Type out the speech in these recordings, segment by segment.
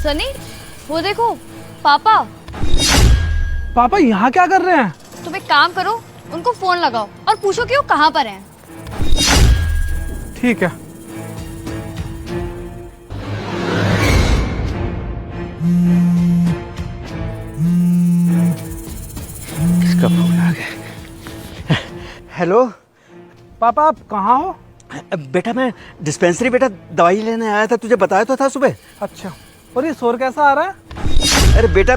सनी, वो देखो पापा। पापा यहाँ क्या कर रहे हैं? तुम एक काम करो, उनको फोन लगाओ और पूछो कि वो कहाँ पर हैं। ठीक है। किसका फोन आ गया? हेलो पापा आप कहाँ हो? बेटा, मैं डिस्पेंसरी बेटा दवाई लेने आया था, तुझे बताया तो था सुबह। अच्छा, और ये शोर कैसा आ रहा है? अरे बेटा,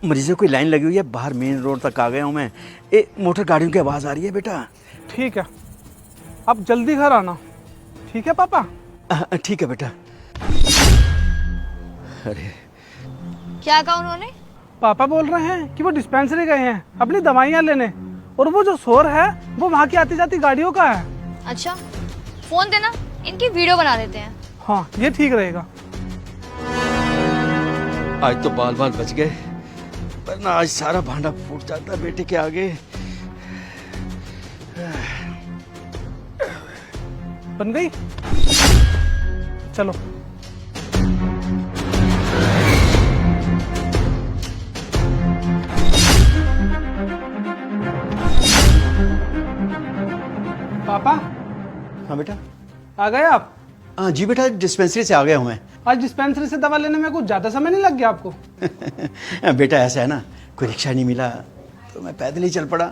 मरीजों की लाइन लगी हुई है बाहर, मेन रोड तक आ गया हूँ मैं। मोटर गाड़ियों की आवाज़ आ रही है बेटा। ठीक है, आप जल्दी घर आना। ठीक है पापा? ठीक है बेटा। अरे क्या कहा उन्होंने? पापा बोल रहे हैं कि वो डिस्पेंसरी गए हैं अपनी दवाइयाँ लेने, और वो जो शोर है वो वहाँ की आती जाती गाड़ियों का है। अच्छा, फोन देना, इनकी वीडियो बना देते हैं। हाँ, ये ठीक रहेगा। आज तो बाल बाल बच गए, वरना आज सारा भांडा फूट जाता बेटे के आगे। बन गई? चलो। पापा हाँ बेटा। आ गए आप? हाँ जी बेटा, डिस्पेंसरी से आ गया हूँ मैं। आज डिस्पेंसरी से दवा लेने में कुछ ज्यादा समय नहीं लग गया आपको? बेटा ऐसा है ना, कोई रिक्शा नहीं मिला तो मैं पैदल ही चल पड़ा,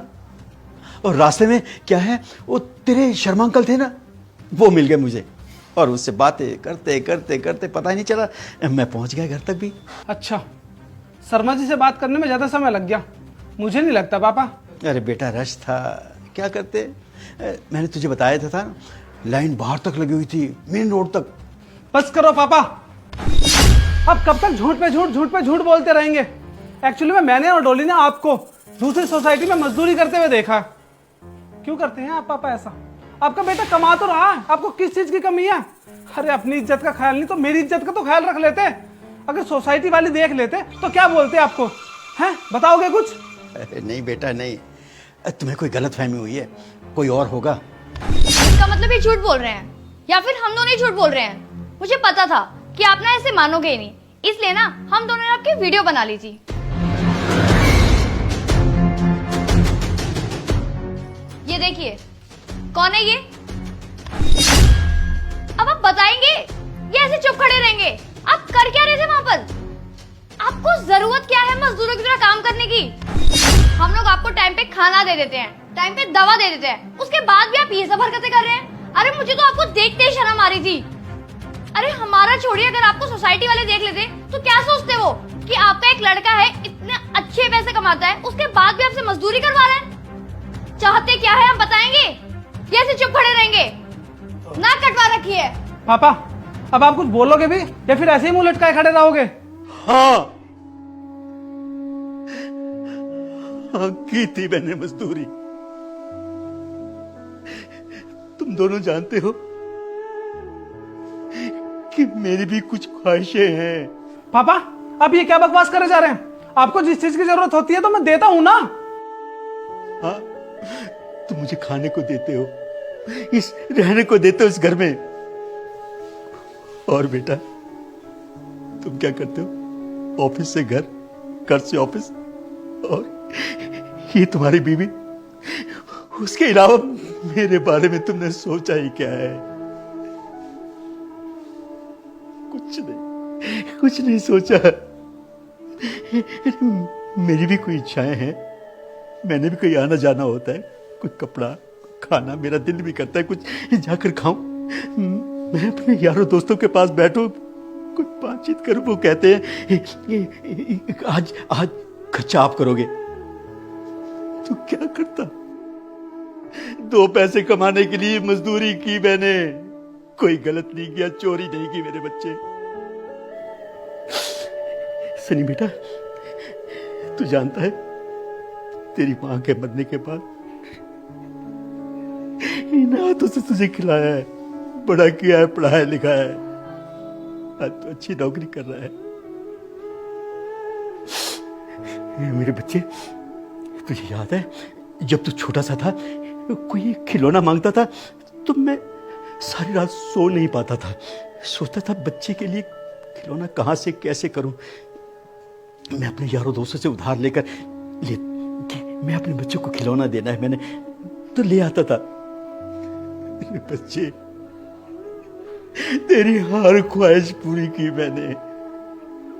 और रास्ते में क्या है, वो तेरे शर्मा अंकल थे ना, वो मिल गए मुझे, और उससे बातें करते करते करते पता ही नहीं चला मैं पहुंच गया घर तक भी। अच्छा, शर्मा जी से बात करने में ज्यादा समय लग गया? मुझे नहीं लगता पापा। अरे बेटा, रश था, क्या करते। मैंने तुझे बताया था ना, लाइन बाहर तक लगी हुई थी, मेन रोड तक। बस करो पापा, अब कब तक झूठ पे झूठ बोलते रहेंगे? एक्चुअली में मैंने और डोली ने आपको दूसरी सोसाइटी में मजदूरी करते हुए देखा। क्यों करते हैं आप पापा ऐसा? आपका बेटा कमा तो रहा है, आपको किस चीज की कमी है? अरे अपनी इज्जत का ख्याल नहीं तो मेरी इज्जत का तो ख्याल रख लेते। अगर सोसाइटी वाले देख लेते तो क्या बोलते आपको? हैं, बताओगे कुछ? अरे नहीं बेटा नहीं, तुम्हें कोई गलतफहमी हुई है, कोई और होगा। इसका मतलब ये झूठ बोल रहे हैं, या फिर हम दोनों ही झूठ बोल रहे हैं? मुझे पता था कि आप ना ऐसे मानोगे ही नहीं, इसलिए ना हम दोनों ने आपकी वीडियो बना ली थी। ये देखिए, कौन है ये? अब आप बताएंगे या ऐसे चुप खड़े रहेंगे? आप कर क्या रहे थे वहां पर? आपको जरूरत क्या है मजदूरों की तरह काम करने की? हम लोग आपको टाइम पे खाना दे देते हैं, टाइम पे दवा दे देते हैं, उसके बाद भी आप ये सब हरकतें कर रहे हैं। अरे मुझे तो आपको देखते ही शर्म आ रही थी। अरे हमारा छोड़िए, अगर आपको सोसाइटी वाले देख लेते तो क्या सोचते वो कि आपका एक लड़का है, इतने अच्छे पैसे कमाता है, उसके बाद भी आपसे मजदूरी करवा रहे हैं। चाहते क्या है, हम बताएंगे या ऐसे चुप खड़े रहेंगे? नाक कटवा रखी है। पापा, अब आप कुछ बोलोगे भी या फिर ऐसे ही मुंह लटकाए खड़े रहोगे? हाँ, की थी मैंने मजदूरी। तुम दोनों जानते हो कि मेरी भी कुछ ख्वाहिशें हैं। पापा, आप ये क्या बकवास करे जा रहे हैं? आपको जिस चीज की जरूरत होती है तो मैं देता हूं ना। हाँ, तुम मुझे खाने को देते हो, इस रहने को देते हो इस घर में, और बेटा तुम क्या करते हो? ऑफिस से घर, घर से ऑफिस, और ये तुम्हारी बीवी। उसके अलावा मेरे बारे में तुमने सोचा ही क्या है? कुछ नहीं सोचा। मेरी भी कोई इच्छाएं हैं, मैंने भी कोई आना जाना होता है, कोई कपड़ा, खाना, मेरा दिल भी करता है कुछ जाकर खाऊं, मैं अपने यारों दोस्तों के पास बैठूं, कुछ बातचीत करूं। वो कहते हैं आज खर्चा आप करोगे। तो क्या करता? 2 पैसे कमाने के लिए मजदूरी की मैंने, कोई गलत नहीं किया, चोरी नहीं की मेरे बच्चे। सनी बेटा, तू जानता है तेरी मां के मरने के बाद इन हाथों से तुझे खिलाया है, बड़ा किया है, पढ़ाया लिखाया है, आज तो अच्छी नौकरी कर रहा है। मेरे बच्चे, तुझे याद है जब तू छोटा सा था, कोई खिलौना मांगता था तो मैं सारी रात सो नहीं पाता था, सोचता था बच्चे के लिए खिलौना कहाँ से कैसे करूं? मैं अपने यारों दोस्तों से उधार लेकर मैं अपने बच्चों को खिलौना देना है, मैंने तो ले आता था। मेरे बच्चे, तेरी हर ख्वाहिश पूरी की मैंने,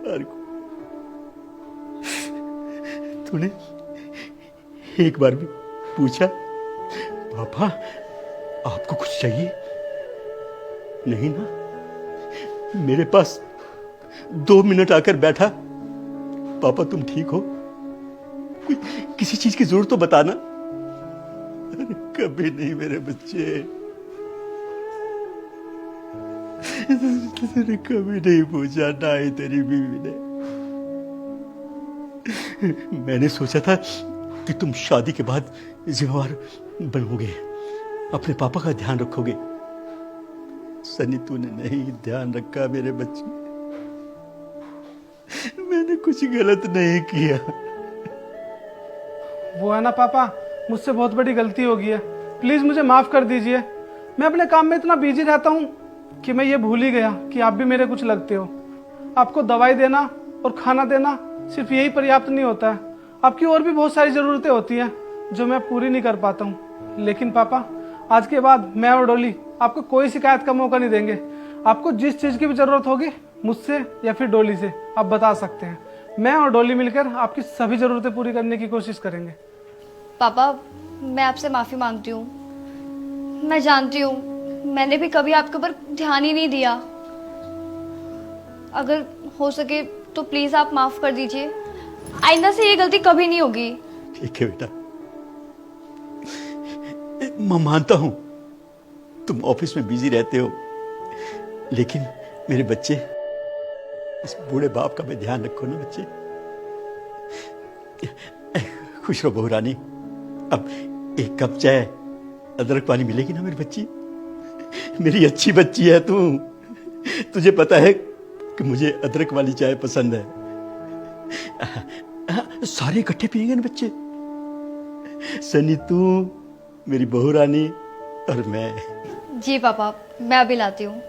हर तूने एक बार भी पूछा पापा आपको कुछ चाहिए? नहीं ना। मेरे पास 2 मिनट आकर बैठा, पापा तुम ठीक हो, किसी चीज की जरूरत तो बताना। अरे कभी नहीं मेरे बच्चे, तूने कभी नहीं पूछा, ना ही तेरी बीवी ने। मैंने सोचा था कि तुम शादी के बाद जिम्मेवार बनोगे, अपने पापा का ध्यान रखोगे। सनी तूने नहीं ध्यान रखा मेरे बच्चे, मैंने कुछ गलत नहीं किया। वो है ना पापा, मुझसे बहुत बड़ी गलती हो गई है, प्लीज मुझे माफ कर दीजिए। मैं अपने काम में इतना बिजी रहता हूँ कि मैं ये भूल ही गया कि आप भी मेरे कुछ लगते हो। आपको दवाई देना और खाना देना सिर्फ यही पर्याप्त नहीं होता है, आपकी और भी बहुत सारी ज़रूरतें होती हैं जो मैं पूरी नहीं कर पाता हूँ। लेकिन पापा, आज के बाद मैं और डॉली आपको कोई शिकायत का मौका नहीं देंगे। आपको जिस चीज़ की भी ज़रूरत होगी मुझसे या फिर डॉली से आप बता सकते हैं। मैं और डॉली मिलकर आपकी सभी ज़रूरतें पूरी करने की कोशिश करेंगे। पापा, मैं आपसे माफ़ी मांगती हूँ। मैं जानती हूँ मैंने भी कभी आपके ऊपर ध्यान ही नहीं दिया। अगर हो सके तो प्लीज़ आप माफ़ कर दीजिए, आइंदा से ये गलती कभी नहीं होगी। ठीक है बेटा, मैं मानता हूं तुम ऑफिस में बिजी रहते हो, लेकिन मेरे बच्चे, इस बूढ़े बाप का भी ध्यान रखो ना बच्चे। खुश रहो बहू रानी। अब एक कप चाय अदरक पानी मिलेगी ना मेरी बच्ची? मेरी अच्छी बच्ची है तू, तुझे पता है कि मुझे अदरक वाली चाय पसंद है। सारे इकट्ठे पिएंगे ना बच्चे, सनी तू, मेरी बहू रानी और मैं। जी पापा, मैं अभी लाती हूँ।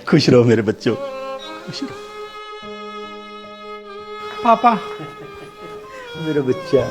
खुश रहो मेरे बच्चों, खुश रहो। पापा, मेरा बच्चा।